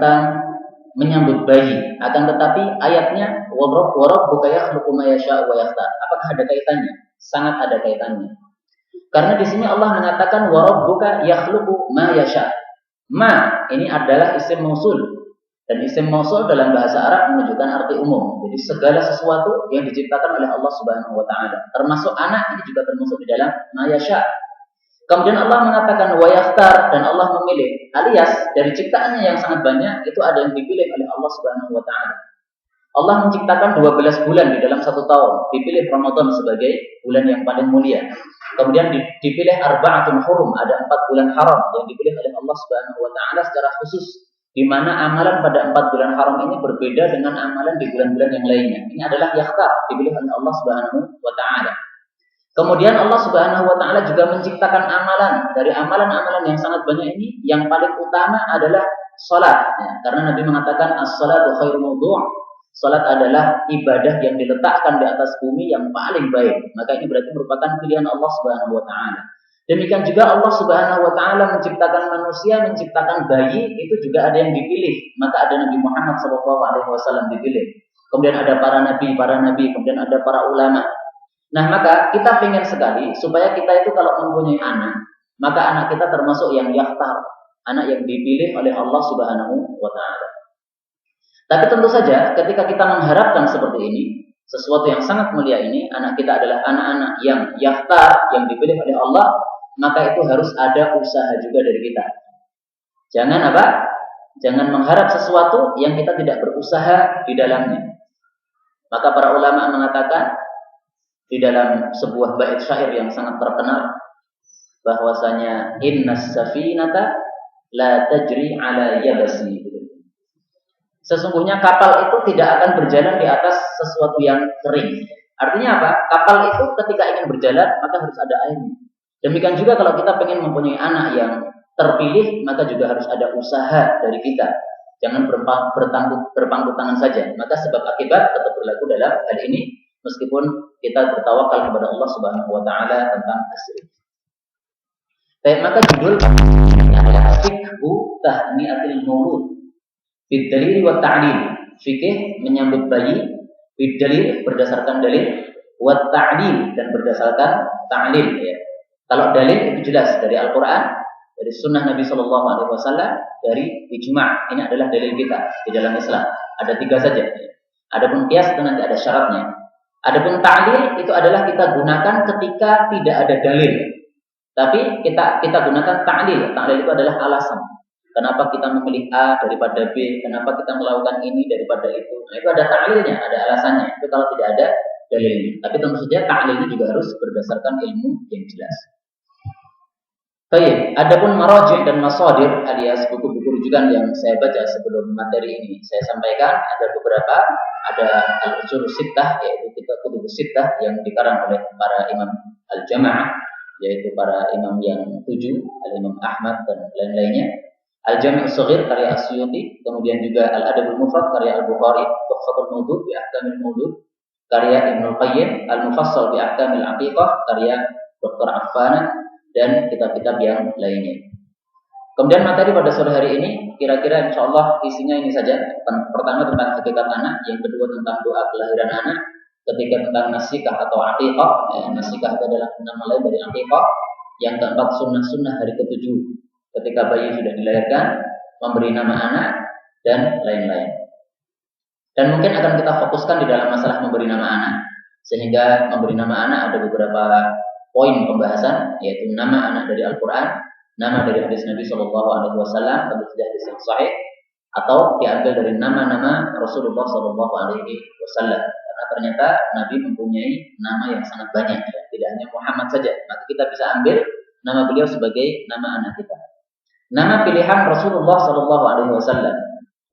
tentang menyambut bayi, akan tetapi ayatnya warabbuka yakhluqu ma yasha'u wa yakhtar. Apakah ada kaitannya? Sangat ada kaitannya. Karena di sini Allah mengatakan warabbuka yakhluqu ma yasha'. Ma ini adalah isim mausul, dan isim mausul dalam bahasa Arab menunjukkan arti umum. Jadi segala sesuatu yang diciptakan oleh Allah Subhanahu wa taala, termasuk anak, ini juga termasuk di dalam ma yasha'. Kemudian Allah mengatakan wa yakhtar, dan Allah memilih, alias dari ciptaannya yang sangat banyak itu ada yang dipilih oleh Allah Subhanahu wa taala. Allah menciptakan 12 bulan di dalam satu tahun, dipilih Ramadan sebagai bulan yang paling mulia. Kemudian dipilih arba'atun hurum, ada 4 bulan haram yang dipilih oleh Allah Subhanahu wa taala secara khusus, di mana amalan pada 4 bulan haram ini berbeda dengan amalan di bulan-bulan yang lainnya. Ini adalah yakhtar, dipilih oleh Allah Subhanahu wa taala. Kemudian Allah Subhanahu wa taala juga menciptakan amalan. Dari amalan-amalan yang sangat banyak ini, yang paling utama adalah salat. Ya, karena Nabi mengatakan as-salatu khairu mawdu'. Salat adalah ibadah yang diletakkan di atas bumi yang paling baik. Maka ini berarti merupakan pilihan Allah Subhanahu wa taala. Demikian juga Allah Subhanahu wa taala menciptakan manusia, menciptakan bayi, itu juga ada yang dipilih. Maka ada Nabi Muhammad SAW dipilih. Kemudian ada para nabi, kemudian ada para ulama. Nah, maka kita ingin sekali supaya kita itu kalau mempunyai anak, maka anak kita termasuk yang yakhtar, anak yang dipilih oleh Allah Subhanahu wa taala. Tapi tentu saja ketika kita mengharapkan seperti ini, sesuatu yang sangat mulia ini, anak kita adalah anak-anak yang yakhtar, yang dipilih oleh Allah, maka itu harus ada usaha juga dari kita. Jangan apa? Jangan mengharap sesuatu yang kita tidak berusaha di dalamnya. Maka para ulama mengatakan di dalam sebuah bait syair yang sangat terkenal bahwasanya innas safinata la tajri ala yabasi. Sesungguhnya kapal itu tidak akan berjalan di atas sesuatu yang kering. Artinya apa? Kapal itu ketika ingin berjalan maka harus ada airnya. Demikian juga kalau kita ingin mempunyai anak yang terpilih, maka juga harus ada usaha dari kita. Jangan berpangku tangan saja. Maka sebab akibat tetap berlaku dalam hal ini. Meskipun kita bertawakal kepada Allah Subhanahu wa taala tentang hasil. Baik, maka judul ini adalah Fiqhu Tahniatil Maulud bid-dalil wa ta'lil. Fikih menyambut bayi bid-dalil, berdasarkan dalil, wa ta'lil, dan berdasarkan ta'lil, ya. Kalau dalil itu jelas dari Al-Qur'an, dari sunnah Nabi sallallahu alaihi wasallam, dari ijma'. Ini adalah dalil kita di dalam Islam. Ada 3 saja. Adapun qiyas itu nanti ada syaratnya. Adapun ta'lil itu adalah kita gunakan ketika tidak ada dalil. Tapi kita gunakan ta'lil. Ta'lil itu adalah alasan. Kenapa kita memilih A daripada B, kenapa kita melakukan ini daripada itu. Nah, itu ada ta'lilnya, ada alasannya. Itu kalau tidak ada dalilnya. Tapi tentu saja ta'lilnya juga harus berdasarkan ilmu yang jelas. Baik, adapun maraji' dan masadir alias buku-buku rujukan yang saya baca sebelum materi ini saya sampaikan, ada beberapa. Ada al-usul sittah, yaitu kitab kutub sittah yang dikarang oleh para imam al-jamaah, yaitu para imam yang 7, al-Imam Ahmad dan lain-lainnya. Al-Jami' as-Shaghir karya As-Suyuti, kemudian juga Al-Adabul Mufrad karya Al-Bukhari, Tuhfatul Maudud bi Ahkamil Maulud karya Ibnu Qayyim, Al-Mufassal bi Ahkamil Aqiqah karya Dr. Affana, dan kitab-kitab yang lainnya. Kemudian materi pada sore hari ini kira-kira insya Allah isinya ini saja. Pertama tentang hakikat anak, yang kedua tentang doa kelahiran anak, ketiga tentang nasikah atau aqiqah. Nasikah itu adalah nama lain dari aqiqah. Yang keempat sunnah-sunnah hari ke-7 ketika bayi sudah dilahirkan, memberi nama anak, dan lain-lain. Dan mungkin akan kita fokuskan di dalam masalah memberi nama anak, sehingga memberi nama anak ada beberapa poin pembahasan, yaitu nama anak dari Al-Quran, nama dari hadis Nabi Shallallahu Alaihi Wasallam, tentu saja hadis yang sahih, atau diambil dari nama-nama Rasulullah Shallallahu Alaihi Wasallam. Karena ternyata Nabi mempunyai nama yang sangat banyak, ya. Tidak hanya Muhammad saja. Maka kita bisa ambil nama beliau sebagai nama anak kita. Nama pilihan Rasulullah Shallallahu Alaihi Wasallam,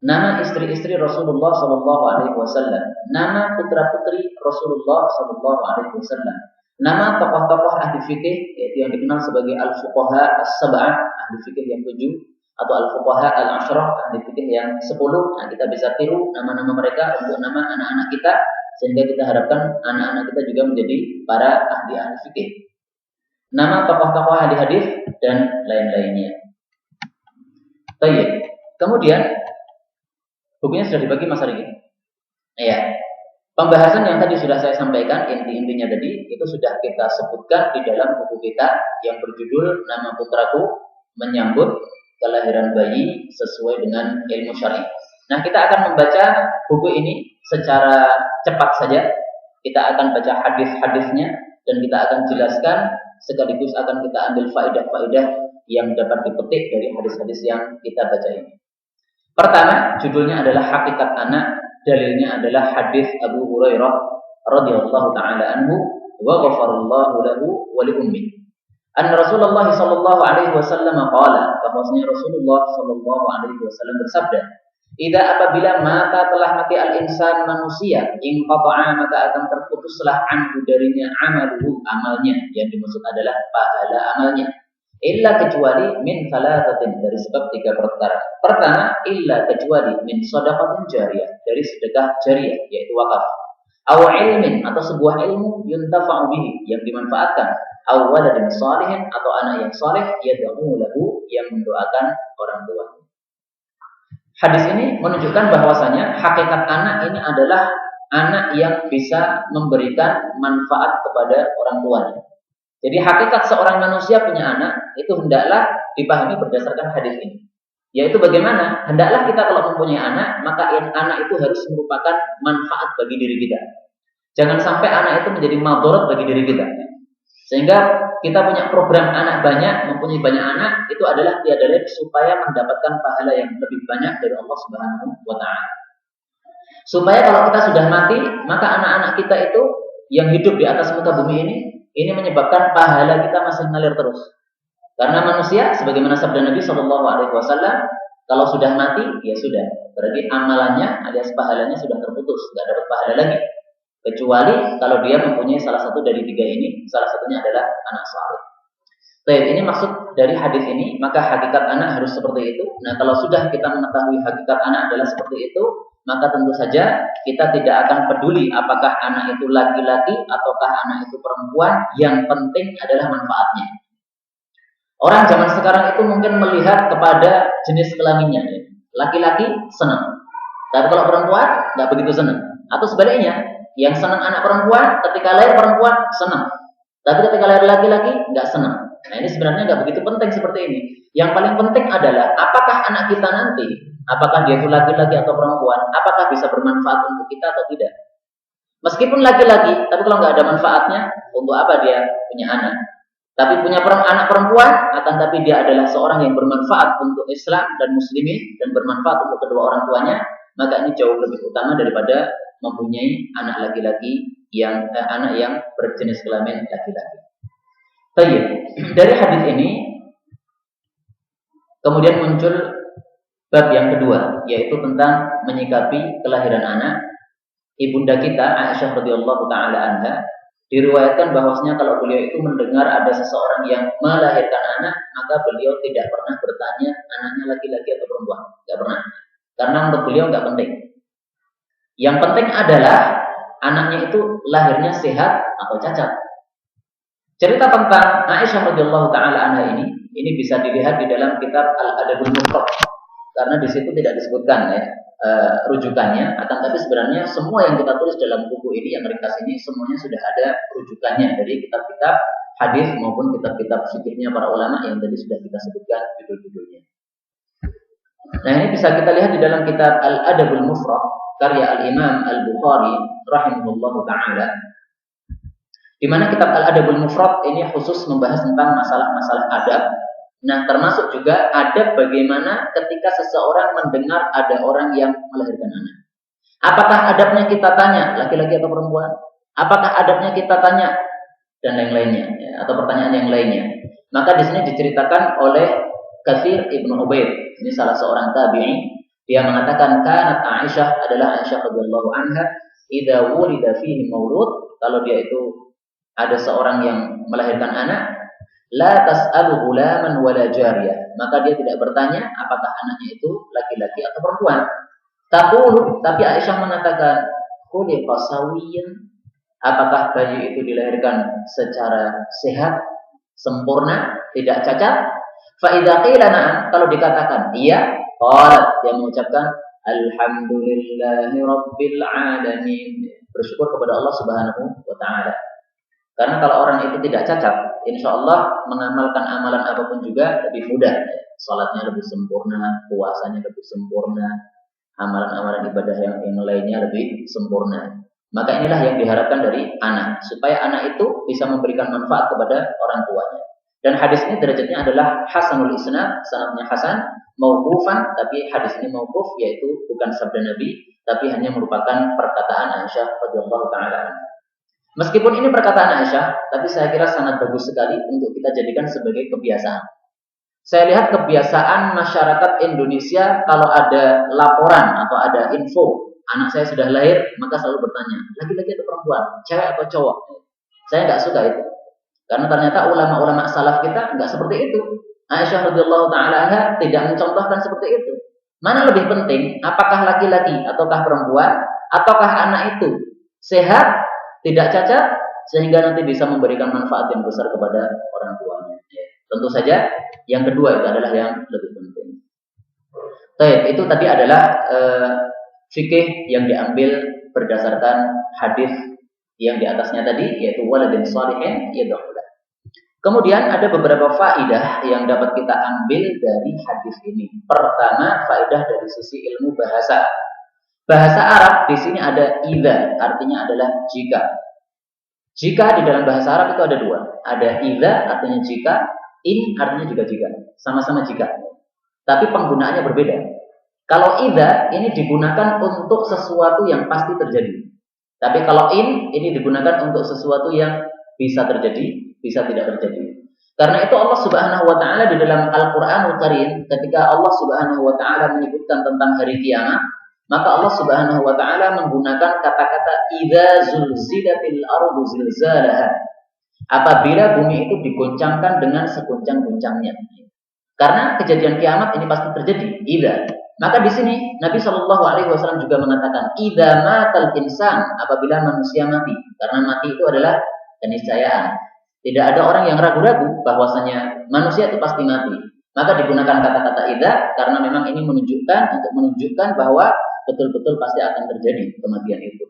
nama istri-istri Rasulullah Shallallahu Alaihi Wasallam, nama putra-putri Rasulullah Shallallahu Alaihi Wasallam, nama tokoh-tokoh ahli fikih, yaitu yang dikenal sebagai al-fuqaha as-sab'ah, ahli fikih yang 7, atau al-fuqaha al-ashrah, ahli fikih yang 10. Nah, kita bisa tiru nama-nama mereka untuk nama anak-anak kita, sehingga kita harapkan anak-anak kita juga menjadi para ahli fikih. Nama tokoh-tokoh ahli hadis dan lain-lainnya. Baik. Kemudian Bukunya sudah dibagi Mas Riki. Ya. Pembahasan yang tadi sudah saya sampaikan, inti-intinya tadi itu sudah kita sebutkan di dalam buku kita yang berjudul Nama Putraku Menyambut Kelahiran Bayi Sesuai dengan Ilmu Syar'i. Nah, kita akan membaca buku ini secara cepat saja. Kita akan baca hadis-hadisnya dan kita akan jelaskan sekaligus akan kita ambil faedah-faedah yang dapat dipetik dari hadis-hadis yang kita baca ini. Pertama, judulnya adalah Hakikat Anak. Dalilnya adalah hadis Abu Hurairah radhiyallahu taala anhu wa ghafarallahu lahu wa li ummi. Anna Rasulullah sallallahu alaihi wasallam qala, bahwasanya Rasulullah sallallahu alaihi wasallam bersabda, "Idza apabila mata telah mati al-insan manusia, inqata'a maka akan terputuslah anhu darinya amaluhu amalnya." Yang dimaksud adalah pahala amalnya. Illa kecuali min thalathatin, dari sebab 3 perkara. Pertama, illa kecuali min shadaqatin jariyah, dari sedekah jariyah yaitu wakaf. Aw ilmin, atau sebuah ilmu yuntafa'u bihi, yang dimanfaatkan. Aw waladin shalihin, atau anak yang saleh yad'u lahu, yang mendoakan orang tua. Hadis ini menunjukkan bahwasanya hakikat anak ini adalah anak yang bisa memberikan manfaat kepada orang tuanya. Jadi hakikat seorang manusia punya anak itu hendaklah dipahami berdasarkan hadis ini. Yaitu bagaimana? Hendaklah kita kalau mempunyai anak, maka anak itu harus merupakan manfaat bagi diri kita. Jangan sampai anak itu menjadi madharat bagi diri kita. Sehingga kita punya program anak banyak, mempunyai banyak anak, itu adalah tiada lain supaya mendapatkan pahala yang lebih banyak dari Allah Subhanahu wa taala. Supaya kalau kita sudah mati, maka anak-anak kita itu yang hidup di atas muka bumi ini menyebabkan pahala kita masih mengalir terus. Karena manusia, sebagaimana sabda Nabi Shallallahu Alaihi Wasallam, kalau sudah mati, ya sudah. Berarti amalannya alias pahalanya sudah terputus, nggak dapat pahala lagi. Kecuali kalau dia mempunyai salah satu dari 3 ini, salah satunya adalah anak saleh. Baik, ini maksud dari hadis ini, maka hakikat anak harus seperti itu. Nah, kalau sudah kita mengetahui hakikat anak adalah seperti itu, maka tentu saja kita tidak akan peduli apakah anak itu laki-laki ataukah anak itu perempuan. Yang penting adalah manfaatnya. Orang zaman sekarang itu mungkin melihat kepada jenis kelaminnya. Laki-laki senang, tapi kalau perempuan nggak begitu senang. Atau sebaliknya, yang senang anak perempuan ketika lahir perempuan senang, tapi ketika lahir laki-laki nggak senang. Nah, ini sebenarnya nggak begitu penting seperti ini. Yang paling penting adalah apakah anak kita nanti, apakah dia itu laki-laki atau perempuan, apakah bisa bermanfaat untuk kita atau tidak. Meskipun laki-laki, tapi kalau nggak ada manfaatnya, untuk apa dia punya anak? Tapi punya anak perempuan, akan tapi dia adalah seorang yang bermanfaat untuk Islam dan Muslimin dan bermanfaat untuk kedua orang tuanya, maka ini jauh lebih utama daripada mempunyai anak laki-laki anak yang berjenis kelamin laki-laki. Baik, dari hadis ini kemudian muncul bab yang kedua, yaitu tentang menyikapi kelahiran anak. Ibunda kita Aisyah radhiyallahu taala anha diriwayatkan bahwasanya kalau beliau itu mendengar ada seseorang yang melahirkan anak, maka beliau tidak pernah bertanya anaknya laki-laki atau perempuan, tidak pernah. Karena menurut beliau nggak penting. Yang penting adalah anaknya itu lahirnya sehat atau cacat. Cerita tentang Aisyah radhiyallahu taala anha ini bisa dilihat di dalam kitab Al-Adabul Mufrad. Karena di situ tidak disebutkan ya rujukannya, akan tapi sebenarnya semua yang kita tulis dalam buku ini yang ringkas ini semuanya sudah ada rujukannya dari kitab-kitab hadis maupun kitab-kitab fikihnya para ulama yang tadi sudah kita sebutkan judul-judulnya. Nah, ini bisa kita lihat di dalam kitab Al-Adabul Mufrad karya Al-Imam Al-Bukhari rahimahullahu taala. Di mana kitab Al-Adabul Mufrad ini khusus membahas tentang masalah-masalah adab. Nah, termasuk juga adab bagaimana ketika seseorang mendengar ada orang yang melahirkan anak. Apakah adabnya kita tanya laki-laki atau perempuan? Apakah adabnya kita tanya dan lain-lainnya ya, atau pertanyaan yang lainnya? Maka di sini diceritakan oleh Katsir Ibnu Ubaid. Ini salah seorang tabi'i. Dia mengatakan kanat Aisyah adalah Aisyah radhiyallahu anha idza wulida fihi maulud, kalau dia itu ada seorang yang melahirkan anak, la tas'alu ghulaman wala jariyah, maka dia tidak bertanya apakah anaknya itu laki-laki atau perempuan. Tapi Aisyah mengatakan, khuliqa sawiyan, apakah bayi itu dilahirkan secara sehat, sempurna, tidak cacat? Fa idza qila na'am, kalau dikatakan iya, qalat, dia mengucapkan Alhamdulillahi Rabbil Alamin. Bersyukur kepada Allah Subhanahu wa Ta'ala. Karena kalau orang itu tidak cacat, insya Allah mengamalkan amalan apapun juga lebih mudah. Salatnya lebih sempurna, puasanya lebih sempurna, amalan-amalan ibadah yang lainnya lebih sempurna. Maka inilah yang diharapkan dari anak, supaya anak itu bisa memberikan manfaat kepada orang tuanya. Dan hadis ini derajatnya adalah hasanul isnad, sanadnya hasan, mauqufan, tapi hadis ini mauquf, yaitu bukan sabda Nabi, tapi hanya merupakan perkataan Aisyah radhiyallahu taala. Meskipun ini perkataan Aisyah, tapi saya kira sangat bagus sekali untuk kita jadikan sebagai kebiasaan. Saya lihat kebiasaan masyarakat Indonesia kalau ada laporan atau ada info anak saya sudah lahir, maka selalu bertanya, laki-laki atau perempuan, cewek atau cowok. Saya nggak suka itu, karena ternyata ulama-ulama salaf kita nggak seperti itu. Aisyah radhiyallahu taala anha tidak mencontohkan seperti itu. Mana lebih penting, apakah laki-laki ataukah perempuan, ataukah anak itu sehat, tidak cacat, sehingga nanti bisa memberikan manfaat yang besar kepada orang tuanya. Tentu saja yang kedua itu adalah yang lebih penting. Baik, itu tadi adalah fikih yang diambil berdasarkan hadis yang di atasnya tadi, yaitu waladin shalihin yad'u. Kemudian ada beberapa faidah yang dapat kita ambil dari hadis ini. Pertama, faidah dari sisi ilmu bahasa. Bahasa Arab di sini ada idza, artinya adalah jika. Jika di dalam bahasa Arab itu ada dua. Ada idza artinya jika, in artinya juga jika. Sama-sama jika. Tapi penggunaannya berbeda. Kalau idza ini digunakan untuk sesuatu yang pasti terjadi. Tapi kalau in ini digunakan untuk sesuatu yang bisa terjadi, bisa tidak terjadi. Karena itu Allah Subhanahu wa taala di dalam Al-Qur'anul Karim, ketika Allah Subhanahu wa taala menyebutkan tentang hari kiamat, maka Allah Subhanahu wa taala menggunakan kata-kata idza zulzilatil ardu zilzalaha. Apabila bumi itu diguncangkan dengan seguncang-guncangnya. Karena kejadian kiamat ini pasti terjadi, idza. Maka di sini Nabi Shallallahu alaihi wasallam juga mengatakan idza matal insan, apabila manusia mati. Karena mati itu adalah keniscayaan. Tidak ada orang yang ragu-ragu bahwasanya manusia itu pasti mati. Maka digunakan kata-kata idza karena memang ini menunjukkan bahwa betul-betul pasti akan terjadi kematian itu.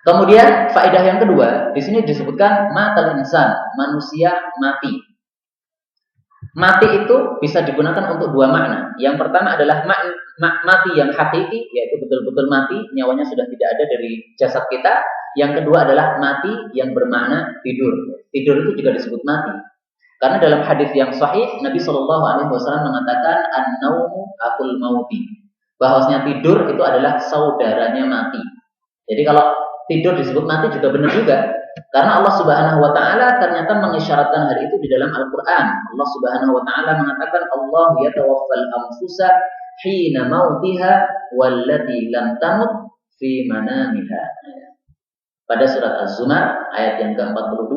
Kemudian faedah yang kedua, di sini disebutkan matal insan, manusia mati. Mati itu bisa digunakan untuk dua makna. Yang pertama adalah mati yang hakiki, yaitu betul-betul mati, nyawanya sudah tidak ada dari jasad kita. Yang kedua adalah mati yang bermakna tidur. Tidur itu juga disebut mati. Karena dalam hadis yang sahih, Nabi Shallallahu alaihi wasallam mengatakan an-naumu akul mauti. Bahwasanya tidur itu adalah saudaranya mati. Jadi kalau tidur disebut mati juga benar juga. Karena Allah Subhanahu wa taala ternyata mengisyaratkan hal itu di dalam Al-Qur'an. Allah Subhanahu wa taala mengatakan Allah yatawaffal anfusa hina mautiha wallati lam tamut fi manamiha. Pada surat Az-Zumar ayat yang ke-42.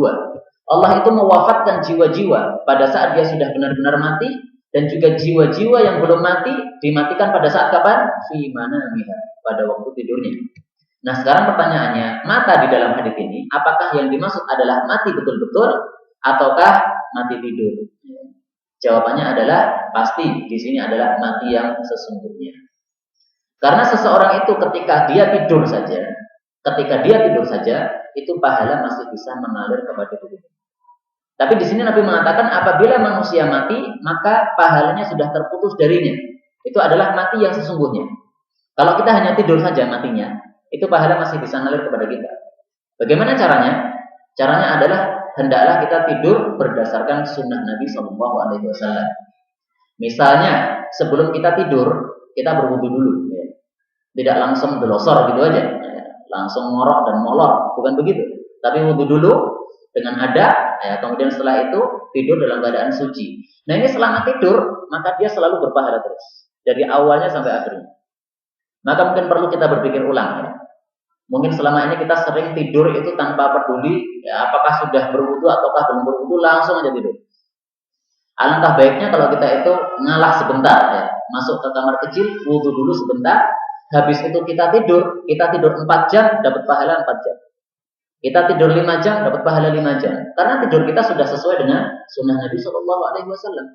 Allah itu mewafatkan jiwa-jiwa pada saat dia sudah benar-benar mati, dan juga jiwa-jiwa yang belum mati dimatikan pada saat kapan? Fi manamiha, pada waktu tidurnya. Nah, sekarang pertanyaannya, mata di dalam hadis ini, apakah yang dimaksud adalah mati betul-betul ataukah mati tidur? Jawabannya adalah pasti di sini adalah mati yang sesungguhnya. Karena seseorang itu ketika dia tidur saja, itu pahala masih bisa mengalir kepada dirinya. Tapi di sini Nabi mengatakan apabila manusia mati, maka pahalanya sudah terputus darinya. Itu adalah mati yang sesungguhnya. Kalau kita hanya tidur saja matinya, itu pahala masih bisa mengalir kepada kita. Bagaimana caranya? Caranya adalah hendaklah kita tidur berdasarkan sunnah Nabi Shallallahu alaihi wasallam. Misalnya sebelum kita tidur, kita berwudu dulu. Tidak langsung delosor gitu aja. Langsung ngorok dan molor, bukan begitu. Tapi wudu dulu dengan adab, kemudian setelah itu tidur dalam keadaan suci. Nah ini selama tidur, maka dia selalu berpahala terus. Dari awalnya sampai akhirnya. Maka mungkin perlu kita berpikir ulang ya. Mungkin selama ini kita sering tidur itu tanpa peduli ya, apakah sudah berwudu ataukah belum berwudu, langsung aja tidur. Alangkah baiknya kalau kita itu ngalah sebentar ya. Masuk ke kamar kecil, wudu dulu sebentar. Habis itu kita tidur 4 jam dapat pahala 4 jam. Kita tidur 5 jam dapat pahala 5 jam. Karena tidur kita sudah sesuai dengan sunnah Nabi Shallallahu alaihi wasallam.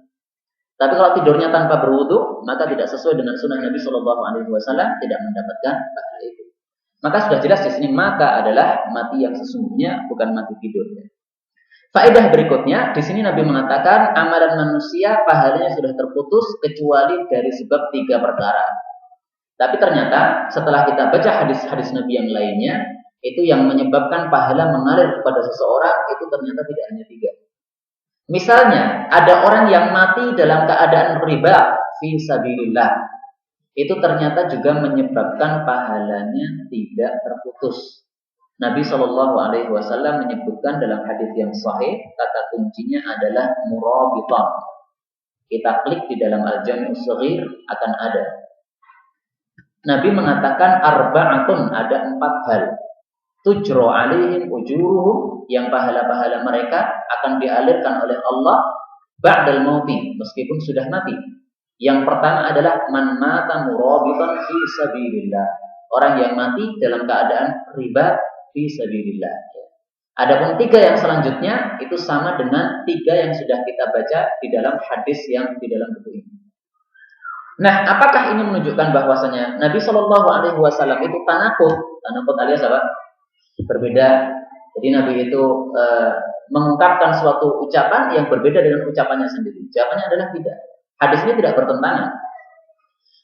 Tapi kalau tidurnya tanpa berwudu, maka tidak sesuai dengan sunnah Nabi Shallallahu Alaihi Wasallam, tidak mendapatkan pahala itu. Maka sudah jelas di sini maka adalah mati yang sesungguhnya, bukan mati tidur. Faedah berikutnya, di sini Nabi mengatakan amalan manusia pahalanya sudah terputus kecuali dari sebab 3 perkara. Tapi ternyata setelah kita baca hadis-hadis Nabi yang lainnya, itu yang menyebabkan pahala mengalir kepada seseorang itu ternyata tidak hanya 3. Misalnya, ada orang yang mati dalam keadaan riba fi sabilillah. Itu ternyata juga menyebabkan pahalanya tidak terputus. Nabi Shallallahu Alaihi Wasallam menyebutkan dalam hadis yang sahih, kata kuncinya adalah murabitan. Kita klik di dalam Al-Jami' Shaghir akan ada. Nabi mengatakan arba'atun, ada 4 hal. Tujro alaihim ujuruhum, yang pahala-pahala mereka akan dialirkan oleh Allah ba'dal mauti, meskipun sudah mati. Yang pertama adalah man mata murabitan fi sabilillah, orang yang mati dalam keadaan riba fi sabilillah. Adapun 3 yang selanjutnya itu sama dengan 3 yang sudah kita baca di dalam hadis yang di dalam buku ini. Nah, apakah ini menunjukkan bahwasanya Nabi Shallallahu Alaihi Wasallam itu tanakut alias apa? Berbeda. Jadi Nabi itu mengungkapkan suatu ucapan yang berbeda dengan ucapannya sendiri. Jawabannya adalah tidak. Hadis ini tidak bertentangan.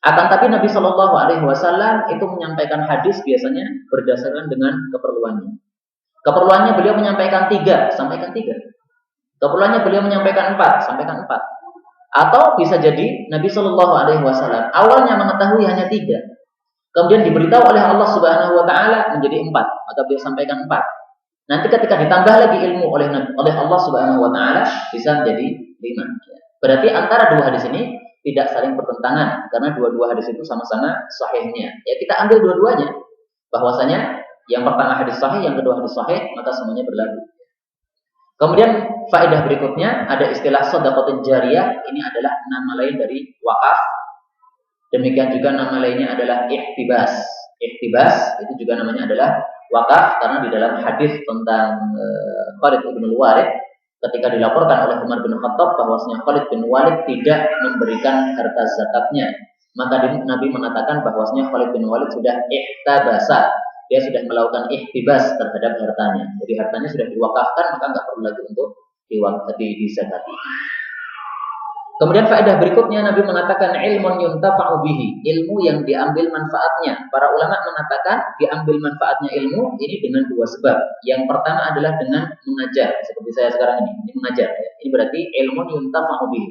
Akan tapi Nabi Shallallahu Alaihi Wasallam itu menyampaikan hadis biasanya berdasarkan dengan keperluannya. Keperluannya beliau menyampaikan 3, sampaikan 3. Keperluannya beliau menyampaikan 4, sampaikan 4. Atau bisa jadi Nabi Shallallahu Alaihi Wasallam awalnya mengetahui hanya 3. Kemudian diberitahu oleh Allah Subhanahu Wa Taala menjadi 4, maka beliau sampaikan 4. Nanti ketika ditambah lagi ilmu oleh Allah Subhanahu Wa Taala bisa menjadi 5. Berarti antara 2 hadis ini tidak saling bertentangan karena 2 hadis itu sama-sama sahihnya. Ya kita ambil dua-duanya. Bahwasanya yang pertama hadis sahih, yang kedua hadis sahih, maka semuanya berlaku. Kemudian faedah berikutnya ada istilah shadaqatul jariyah. Ini adalah nama lain dari wakaf. Demikian juga nama lainnya adalah ihtibas. Ihtibas itu juga namanya adalah wakaf karena di dalam hadis tentang Khalid bin Walid ketika dilaporkan oleh Umar bin Khattab bahwasanya Khalid bin Walid tidak memberikan harta zakatnya, maka Nabi mengatakan bahwasanya Khalid bin Walid sudah ihtabasa, dia sudah melakukan ihtibas terhadap hartanya. Jadi hartanya sudah diwakafkan, maka nggak perlu lagi untuk dizakati. Kemudian faedah berikutnya Nabi mengatakan ilmun yuntafa'u bihi, ilmu yang diambil manfaatnya. Para ulama mengatakan diambil manfaatnya ilmu ini dengan 2 sebab. Yang pertama adalah dengan mengajar, seperti saya sekarang ini mengajar. Ya. Ini berarti ilmun yuntafa'u bihi.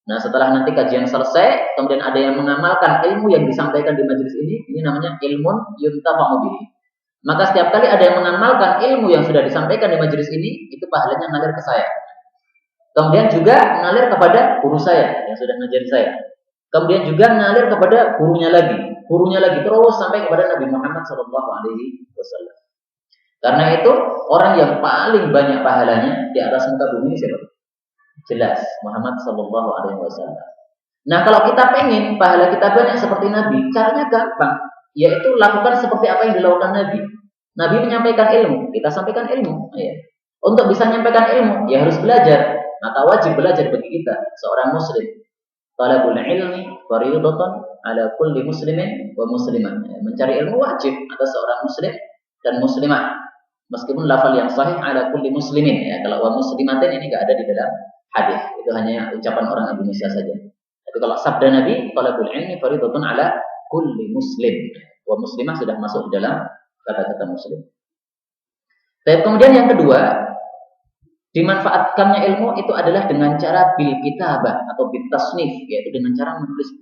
Nah, setelah nanti kajian selesai, kemudian ada yang mengamalkan ilmu yang disampaikan di majelis ini namanya ilmun yuntafa'u bihi. Maka setiap kali ada yang mengamalkan ilmu yang sudah disampaikan di majelis ini, itu pahalanya ngalir ke saya. Kemudian juga mengalir kepada guru saya yang sudah ngajarin saya. Kemudian juga mengalir kepada gurunya lagi terus sampai kepada Nabi Muhammad SAW. Karena itu orang yang paling banyak pahalanya di atas muka bumi siapa? Jelas Muhammad SAW. Nah, kalau kita pengen pahala kita banyak seperti Nabi, caranya gampang, yaitu lakukan seperti apa yang dilakukan Nabi. Nabi menyampaikan ilmu, kita sampaikan ilmu. Ya. Untuk bisa menyampaikan ilmu, ya harus belajar. Maka wajib belajar bagi kita seorang muslim. Talabul ilmi fardhatun ala kulli muslimin wa muslimah. Mencari ilmu wajib atas seorang muslim dan muslimah. Meskipun lafal yang sahih ala kulli muslimin, ya. Kalau wa muslimatin ini enggak ada di dalam hadis. Itu hanya ucapan orang Indonesia saja. Tapi kalau sabda Nabi, talabul ilmi fardhatun ala kulli muslim. Wa muslimah sudah masuk di dalam kata-kata muslim. Dan kemudian yang kedua, dimanfaatkannya ilmu itu adalah dengan cara bil kitabah atau bil tasnif, yaitu dengan cara menulis.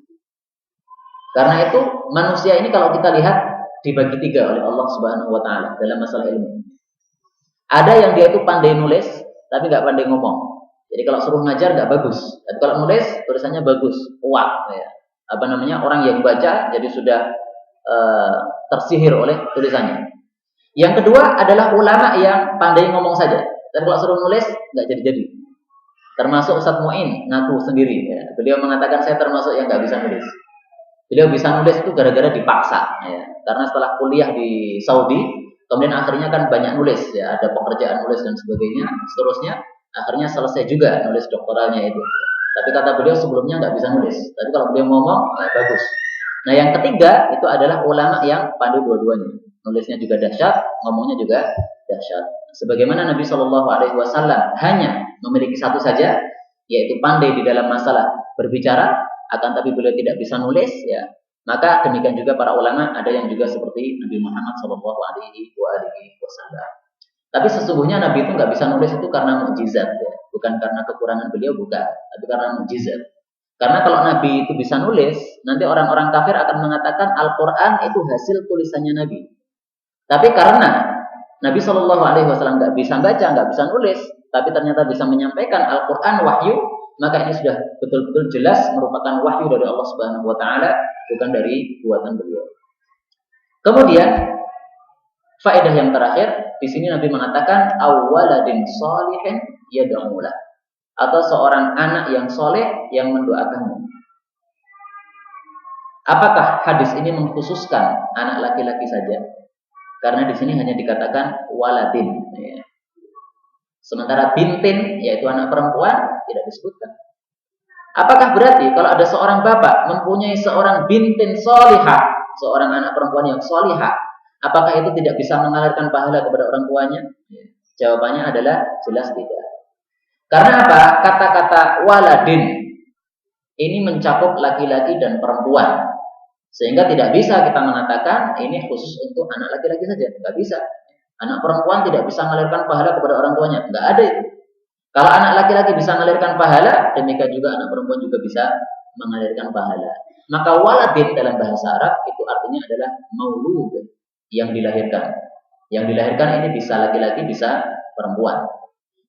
Karena itu manusia ini kalau kita lihat dibagi 3 oleh Allah Subhanahu Wa Taala dalam masalah ilmu. Ada yang dia itu pandai nulis tapi nggak pandai ngomong. Jadi kalau suruh ngajar nggak bagus. Tapi kalau nulis tulisannya bagus, kuat. Ya. Orang yang baca jadi sudah tersihir oleh tulisannya. Yang kedua adalah ulama yang pandai ngomong saja. Dan kalau suruh nulis nggak jadi-jadi. Termasuk Ustadz Mu'in ngaku sendiri. Ya. Beliau mengatakan saya termasuk yang nggak bisa nulis. Beliau bisa nulis itu gara-gara dipaksa. Ya. Karena setelah kuliah di Saudi, kemudian akhirnya kan banyak nulis. Ya. Ada pekerjaan nulis dan sebagainya. Seterusnya akhirnya selesai juga nulis doktoralnya itu. Tapi kata beliau sebelumnya nggak bisa nulis. Tapi kalau beliau ngomong, bagus. Nah yang ketiga itu adalah ulama yang pandai dua-duanya. Nulisnya juga dahsyat, ngomongnya juga dahsyat. Sebagaimana Nabi Shallallahu Alaihi Wasallam hanya memiliki satu saja, yaitu pandai di dalam masalah berbicara, akan tapi beliau tidak bisa nulis, ya. Maka demikian juga para ulama ada yang juga seperti Nabi Muhammad Shallallahu Alaihi Wasallam. Tapi sesungguhnya Nabi itu nggak bisa nulis itu karena mukjizat, ya. Bukan karena kekurangan beliau, bukan, tapi karena mukjizat. Karena kalau Nabi itu bisa nulis, nanti orang-orang kafir akan mengatakan Al-Quran itu hasil tulisannya Nabi. Tapi karena Nabi Shallallahu Alaihi Wasallam nggak bisa baca, nggak bisa nulis, tapi ternyata bisa menyampaikan Al-Quran wahyu, maka ini sudah betul-betul jelas merupakan wahyu dari Allah Subhanahu Wa Taala, bukan dari buatan beliau. Kemudian faedah yang terakhir di sini Nabi mengatakan awwaladin sholihin yad'ulah, atau seorang anak yang soleh yang mendoakanmu. Apakah hadis ini mengkhususkan anak laki-laki saja? Karena di sini hanya dikatakan waladin, ya. Sementara bintin, yaitu anak perempuan, tidak disebutkan. Apakah berarti kalau ada seorang bapak mempunyai seorang bintin solihah, seorang anak perempuan yang solihah, apakah itu tidak bisa mengalirkan pahala kepada orang tuanya? Jawabannya adalah jelas tidak. Karena apa? Kata-kata waladin ini mencakup laki-laki dan perempuan. Sehingga tidak bisa kita mengatakan ini khusus untuk anak laki-laki saja. Tidak bisa. Anak perempuan tidak bisa mengalirkan pahala kepada orang tuanya. Tidak ada itu. Kalau anak laki-laki bisa mengalirkan pahala, demikian juga anak perempuan juga bisa mengalirkan pahala. Maka waladin dalam bahasa Arab itu artinya adalah maulud, yang dilahirkan. Yang dilahirkan ini bisa laki-laki, bisa perempuan.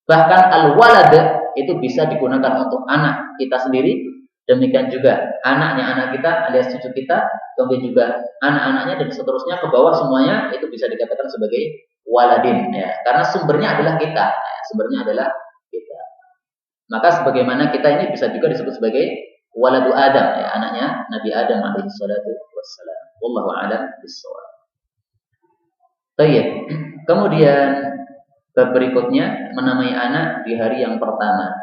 Bahkan al-walad itu bisa digunakan untuk anak kita sendiri, demikian juga anaknya anak kita alias cucu kita, kemudian juga anak-anaknya dan seterusnya ke bawah semuanya itu bisa dikatakan sebagai waladin, ya. Karena sumbernya adalah kita, ya. Sumbernya adalah kita. Maka sebagaimana kita ini bisa juga disebut sebagai waladu Adam, ya, anaknya Nabi Adam alaihi salatu wassalam. Wallahu a'lam bishawab. Baik. Kemudian bab berikutnya menamai anak di hari yang pertama.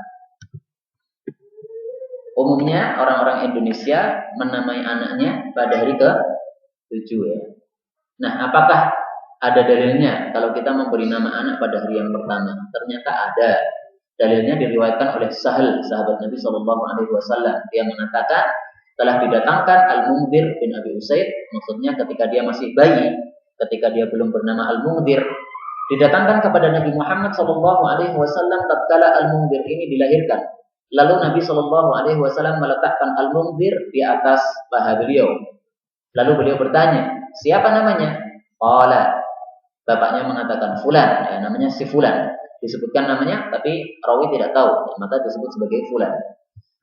Umumnya orang-orang Indonesia menamai anaknya pada hari ke-7, ya. Nah, apakah ada dalilnya kalau kita memberi nama anak pada hari yang pertama? Ternyata ada. Dalilnya diriwayatkan oleh Sahal, sahabat Nabi Shallallahu Alaihi Wasallam. Dia mengatakan telah didatangkan Al-Mundhir bin Abi Usaid, maksudnya ketika dia masih bayi, ketika dia belum bernama Al-Mundhir, didatangkan kepada Nabi Muhammad Shallallahu Alaihi Wasallam tatkala Al-Mundhir ini dilahirkan. Lalu Nabi Shallallahu Alaihi Wasallam meletakkan Al-Mundhir di atas paha beliau. Lalu beliau bertanya, siapa namanya? Qala, bapaknya mengatakan Fulan, ya, namanya si Fulan. Disebutkan namanya, tapi rawi tidak tahu, maka disebut sebagai Fulan.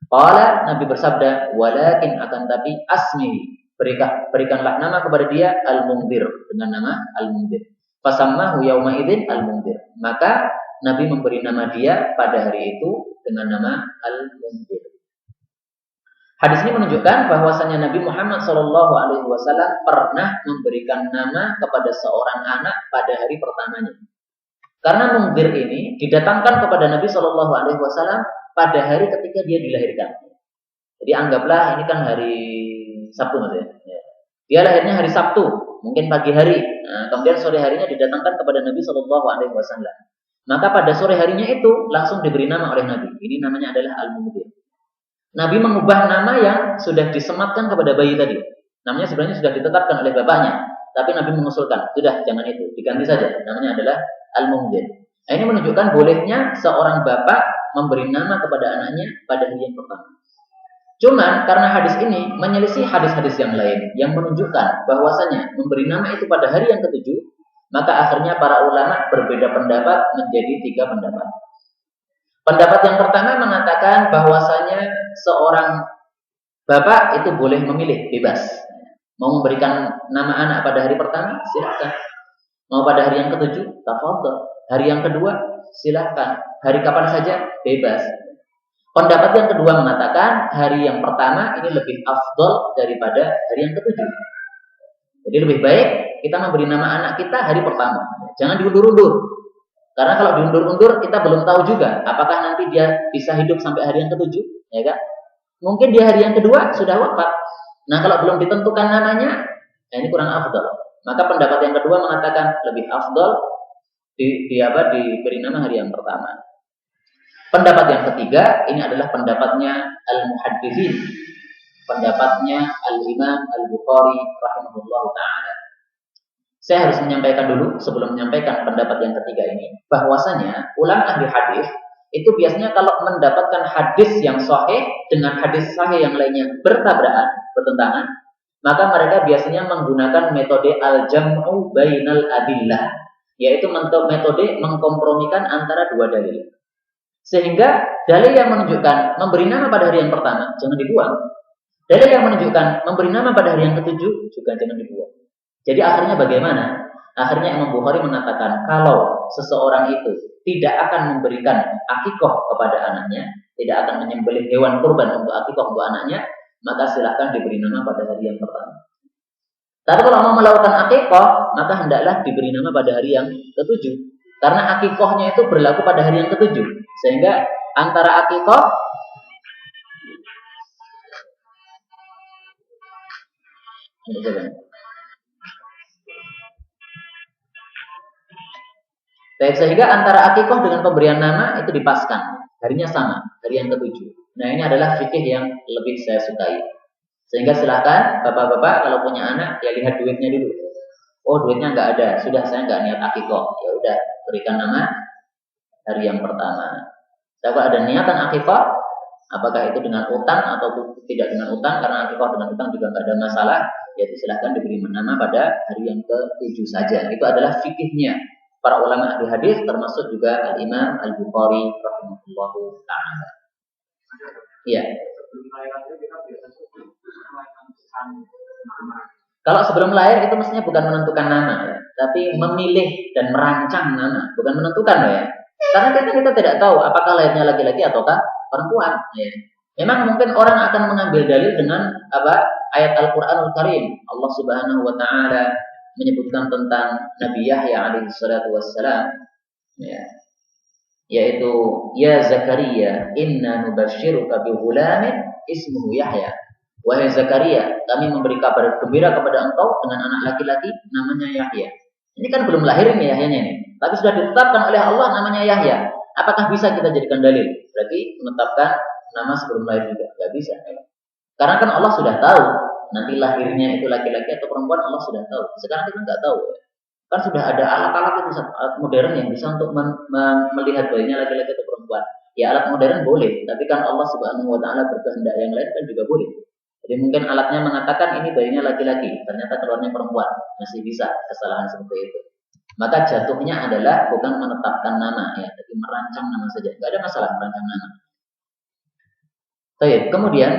Qala, Nabi bersabda, walakin akan tapi asmihi, berikanlah nama kepada dia Al-Mundhir, dengan nama Al-Mundhir. Fasammahu yauma idzin Al-Mundhir. Maka Nabi memberi nama dia pada hari itu dengan nama Al-Mundhir. Hadis ini menunjukkan bahwasanya Nabi Muhammad SAW pernah memberikan nama kepada seorang anak pada hari pertamanya. Karena Mundhir ini didatangkan kepada Nabi SAW pada hari ketika dia dilahirkan. Jadi anggaplah ini kan hari Sabtu, Mas, ya. Dia lahirnya hari Sabtu, mungkin pagi hari. Nah, kemudian sore harinya didatangkan kepada Nabi SAW. Maka pada sore harinya itu langsung diberi nama oleh Nabi. Ini namanya adalah Al-Mundhir. Nabi mengubah nama yang sudah disematkan kepada bayi tadi. Namanya sebenarnya sudah ditetapkan oleh bapaknya, tapi Nabi mengusulkan, sudah jangan itu, diganti saja. Namanya adalah Al-Mundhir. Nah, ini menunjukkan bolehnya seorang bapak memberi nama kepada anaknya pada hari yang pertama. Cuman karena hadis ini menyelisih hadis-hadis yang lain yang menunjukkan bahwasanya memberi nama itu pada hari yang ke-7, maka akhirnya para ulama berbeda pendapat menjadi 3 pendapat. Pendapat yang pertama mengatakan bahwasanya seorang bapak itu boleh memilih, bebas. Mau memberikan nama anak pada hari pertama, silakan. Mau pada hari yang ke-7, tafadhol. Hari yang kedua, silakan. Hari kapan saja, bebas. Pendapat yang kedua mengatakan hari yang pertama ini lebih afdol daripada hari yang ke-7. Jadi lebih baik kita memberi nama anak kita hari pertama. Jangan diundur-undur. Karena kalau diundur-undur kita belum tahu juga apakah nanti dia bisa hidup sampai hari yang ketujuh, ya kan? Mungkin di hari yang kedua sudah wafat. Nah, kalau belum ditentukan namanya, ini kurang afdal. Maka pendapat yang kedua mengatakan lebih afdal diberi nama hari yang pertama. Pendapat yang ketiga ini adalah pendapatnya al-muhadditsin, pendapatnya al-Imam Al-Bukhari rahimahullahu taala. Saya harus menyampaikan dulu sebelum menyampaikan pendapat yang ketiga ini, bahwasanya ulama ahli hadis itu biasanya kalau mendapatkan hadis yang sahih dengan hadis sahih yang lainnya bertentangan, maka mereka biasanya menggunakan metode al-jam'u bainal adillah, yaitu metode mengkompromikan antara dua dalil. Sehingga dalil yang menunjukkan memberi nama pada hari yang pertama jangan dibuang. Dalil yang menunjukkan memberi nama pada hari yang ketujuh juga jangan dibuang. Jadi akhirnya bagaimana? Akhirnya Imam Bukhari mengatakan kalau seseorang itu tidak akan memberikan akikah kepada anaknya, tidak akan menyembelih hewan kurban untuk akikah untuk anaknya, maka silahkan diberi nama pada hari yang pertama. Tapi kalau mau melakukan akikah, maka hendaklah diberi nama pada hari yang ketujuh. Karena akikahnya itu berlaku pada hari yang ketujuh. Sehingga antara akikah sehingga antara akikah dengan pemberian nama itu dipaskan. Harinya sama, hari yang ketujuh. Nah, ini adalah fikih yang lebih saya sukai. Sehingga silakan bapak-bapak kalau punya anak ya lihat duitnya dulu. Oh, duitnya nggak ada, sudah saya nggak niat akikah. Ya udah, berikan nama hari yang pertama. Kalau ada niatan akikah, apakah itu dengan utang atau tidak dengan utang, karena akikah dengan utang juga nggak ada masalah, yaitu silahkan diberi nama pada hari yang ke-7 saja. Itu adalah fikihnya para ulama ahli hadis, termasuk juga Al-Imam Al-Bukhari rahimahullahu ta'ala. Iya. Kalau sebelum lahir itu mestinya bukan menentukan nama ya, tapi memilih dan merancang nama, bukan menentukan ya. Karena kita tidak tahu apakah lahirnya laki-laki ataukah perempuan. Ya. Memang mungkin orang akan mengambil dalil dengan ayat Al-Qur'anul Karim. Allah Subhanahu wa taala menyebutkan tentang Nabi Yahya alaihi salatu wassalam, ya. Yaitu ya Zakaria inna nubasyiruka bi ghulamin ismuhu Yahya. Wahai Zakaria, kami memberi kabar gembira kepada engkau dengan anak laki-laki namanya Yahya. Ini kan belum lahir ini Yahyanya ini, tapi sudah ditetapkan oleh Allah namanya Yahya. Apakah bisa kita jadikan dalil? Berarti menetapkan nama sebelum lahir juga nggak bisa. Karena kan Allah sudah tahu nanti lahirnya itu laki-laki atau perempuan, Allah sudah tahu. Sekarang kita nggak tahu. Kan sudah ada alat-alat modern yang bisa untuk melihat bayinya laki-laki atau perempuan. Ya alat modern boleh, tapi kan Allah Subhanahu wa taala berkehendak yang lain kan juga boleh. Jadi mungkin alatnya mengatakan ini bayinya laki-laki, ternyata keluarnya perempuan, masih bisa kesalahan seperti itu. Maka jatuhnya adalah bukan menetapkan nama ya, tapi merancang nama saja. Nggak ada masalah merancang nama. Baik, kemudian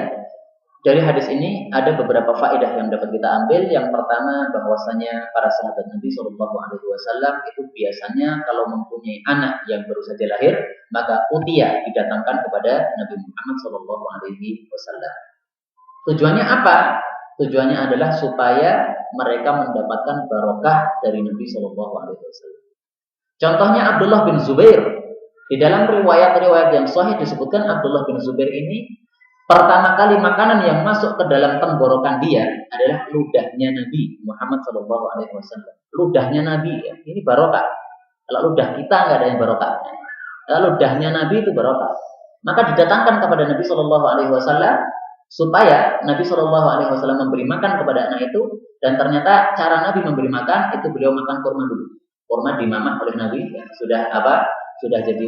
dari hadis ini ada beberapa faedah yang dapat kita ambil. Yang pertama, bahwasanya para sahabat Nabi Shallallahu Alaihi Wasallam itu biasanya kalau mempunyai anak yang baru saja lahir, maka utia didatangkan kepada Nabi Muhammad Shallallahu Alaihi Wasallam. Tujuannya apa? Tujuannya adalah supaya mereka mendapatkan barokah dari Nabi Shallallahu Alaihi Wasallam. Contohnya Abdullah bin Zubair. Di dalam riwayat-riwayat yang sahih disebutkan Abdullah bin Zubair ini pertama kali makanan yang masuk ke dalam tenggorokan dia adalah ludahnya Nabi Muhammad Shallallahu Alaihi Wasallam. Ludahnya Nabi, ya. Ini barokah. Kalau ludah kita nggak ada yang barokah. Kalau ludahnya Nabi itu barokah. Maka didatangkan kepada Nabi Shallallahu Alaihi Wasallam supaya Nabi Shallallahu Alaihi Wasallam memberi makan kepada anak itu, dan ternyata cara Nabi memberi makan itu beliau makan kurma dulu. Kurma dimamah oleh Nabi, ya. Sudah jadi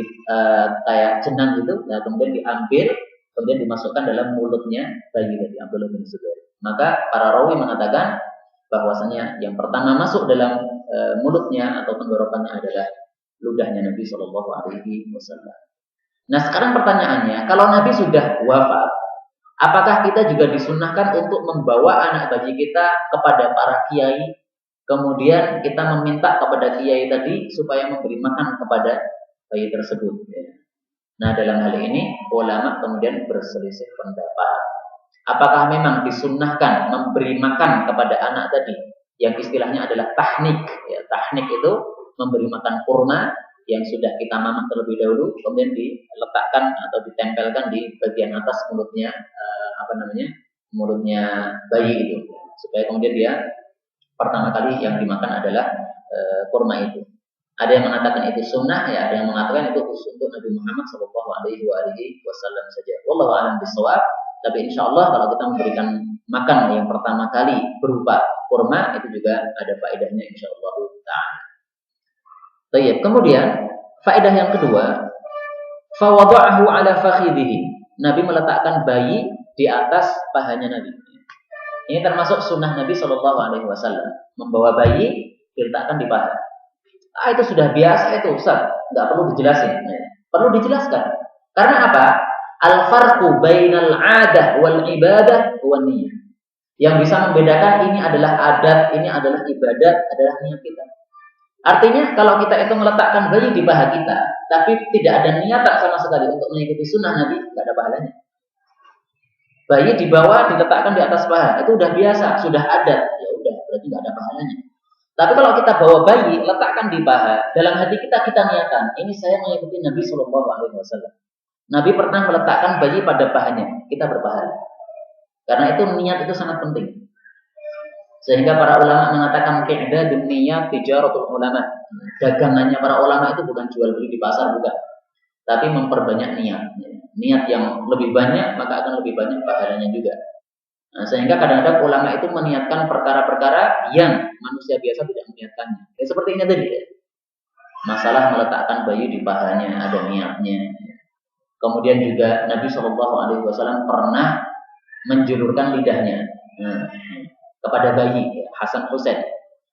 kayak jenang gitu, nah, kemudian diambil. Kemudian dimasukkan dalam mulutnya bayi dari Abdullah bin Zubair. Maka para rawi mengatakan bahwasanya yang pertama masuk dalam mulutnya atau tenggorokannya adalah ludahnya Nabi Shallallahu Alaihi Wasallam. Nah sekarang pertanyaannya, kalau Nabi sudah wafat, apakah kita juga disunahkan untuk membawa anak bayi kita kepada para kiai, kemudian kita meminta kepada kiai tadi supaya memberi makan kepada bayi tersebut? Nah dalam hal ini ulama kemudian berselisih pendapat. Apakah memang disunnahkan memberi makan kepada anak tadi yang istilahnya adalah tahnik? Ya, tahnik itu memberi makan kurma yang sudah kita mamah terlebih dahulu, kemudian diletakkan atau ditempelkan di bagian atas mulutnya, mulutnya bayi itu, supaya kemudian dia pertama kali yang dimakan adalah kurma itu. Ada yang mengatakan itu sunnah, ya ada yang mengatakan itu khusus untuk Nabi Muhammad SAW saja. Wallahu a'lam bishawab. Tapi insya Allah kalau kita memberikan makan yang pertama kali berupa kurma, itu juga ada faedahnya insya Allah ta'ala. Baik, kemudian faedah yang kedua, fawada'ahu ala fakhidhihi. Nabi meletakkan bayi di atas pahanya Nabi. Ini termasuk sunnah Nabi SAW, membawa bayi diletakkan di paha. Itu sudah biasa itu, Ustaz. Nggak perlu dijelasin. Perlu dijelaskan. Karena apa? Al-farqu bainal 'adah wal ibadah wan niyyah. Yang bisa membedakan ini adalah adat, ini adalah ibadat, adalah niat kita. Artinya kalau kita itu meletakkan bayi di paha kita, tapi tidak ada niatan sama sekali untuk mengikuti sunnah Nabi, nggak ada pahalanya. Bayi dibawa diletakkan di atas paha, itu udah biasa, sudah adat, ya udah, berarti nggak ada pahalanya. Tapi kalau kita bawa bayi, letakkan di paha, dalam hati kita niatan, ini saya mengikuti Nabi SAW. Nabi pernah meletakkan bayi pada pahanya, kita berpahala. Karena itu niat itu sangat penting. Sehingga para ulama mengatakan i'dadun niyyat tijaratul ulama. Dagangannya para ulama itu bukan jual beli di pasar, bukan. Tapi memperbanyak niat. Niat yang lebih banyak, maka akan lebih banyak pahalanya juga. Nah, sehingga kadang-kadang ulama itu meniatkan perkara-perkara yang manusia biasa tidak meniatkannya. Ya, seperti ini tadi ya. Masalah meletakkan bayi di pahanya, ada niatnya. Kemudian juga Nabi SAW pernah menjulurkan lidahnya kepada bayi Hasan Husain.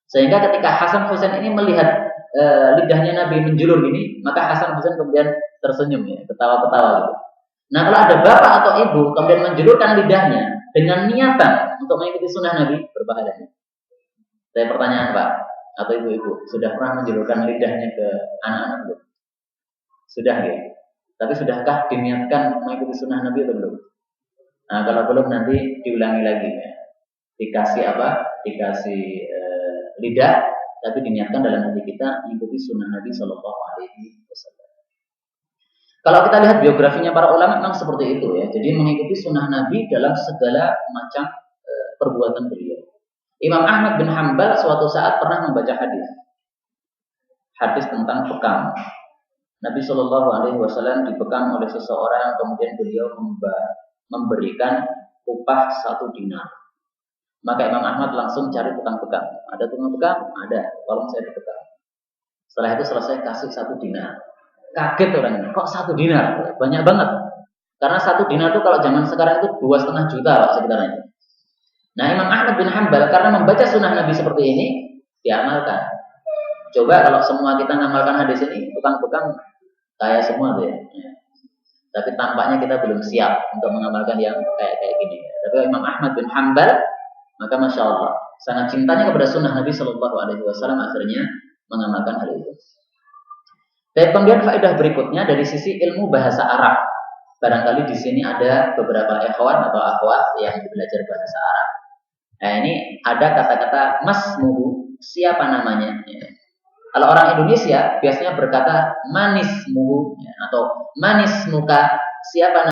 Sehingga ketika Hasan Husain ini melihat lidahnya Nabi menjulur gini, maka Hasan Husain kemudian tersenyum ya, ketawa-ketawa gitu. Nah, kalau ada bapak atau ibu kemudian menjulurkan lidahnya dengan niatan untuk mengikuti sunnah Nabi, berpahalanya. Saya pertanyaan Pak atau ibu-ibu, sudah pernah menjulurkan lidahnya ke anak-anak belum? Sudah ya. Tapi sudahkah diniatkan mengikuti sunnah Nabi atau belum? Nah, kalau belum nanti diulangi lagi ya. Dikasih apa? Dikasih lidah, tapi diniatkan dalam hati kita mengikuti sunnah Nabi SAW. Kalau kita lihat biografinya para ulama memang seperti itu ya. Jadi mengikuti sunnah Nabi dalam segala macam perbuatan beliau. Imam Ahmad bin Hanbal suatu saat pernah membaca hadis tentang bekam. Nabi SAW dibekam oleh seseorang, kemudian beliau memberikan upah 1 dinar. Maka Imam Ahmad langsung cari tukang bekam. Ada tukang bekam? Ada. Tolong saya dibekam. Setelah itu selesai kasih 1 dinar. Kaget orangnya, kok 1 dinar? Banyak banget. Karena 1 dinar itu kalau zaman sekarang itu 2,5 juta Pak, sekitarnya. Nah, Imam Ahmad bin Hanbal karena membaca sunnah Nabi seperti ini, diamalkan. Coba kalau semua kita ngamalkan hadis ini, tukang bekam kaya semua tuh ya. Tapi tampaknya kita belum siap untuk mengamalkan yang kayak gini. Tapi Imam Ahmad bin Hanbal, maka Masya Allah, sangat cintanya kepada sunnah Nabi SAW, akhirnya mengamalkan hal itu. Dan kemudian faedah berikutnya dari sisi ilmu bahasa Arab. Barangkali di sini ada beberapa ikhwan atau akhwat yang belajar bahasa Arab. Nah, ini ada kata-kata masmuhu, siapa namanya? Ya. Kalau orang Indonesia biasanya berkata manis muhu, ya, atau manis muka, siapa namanya?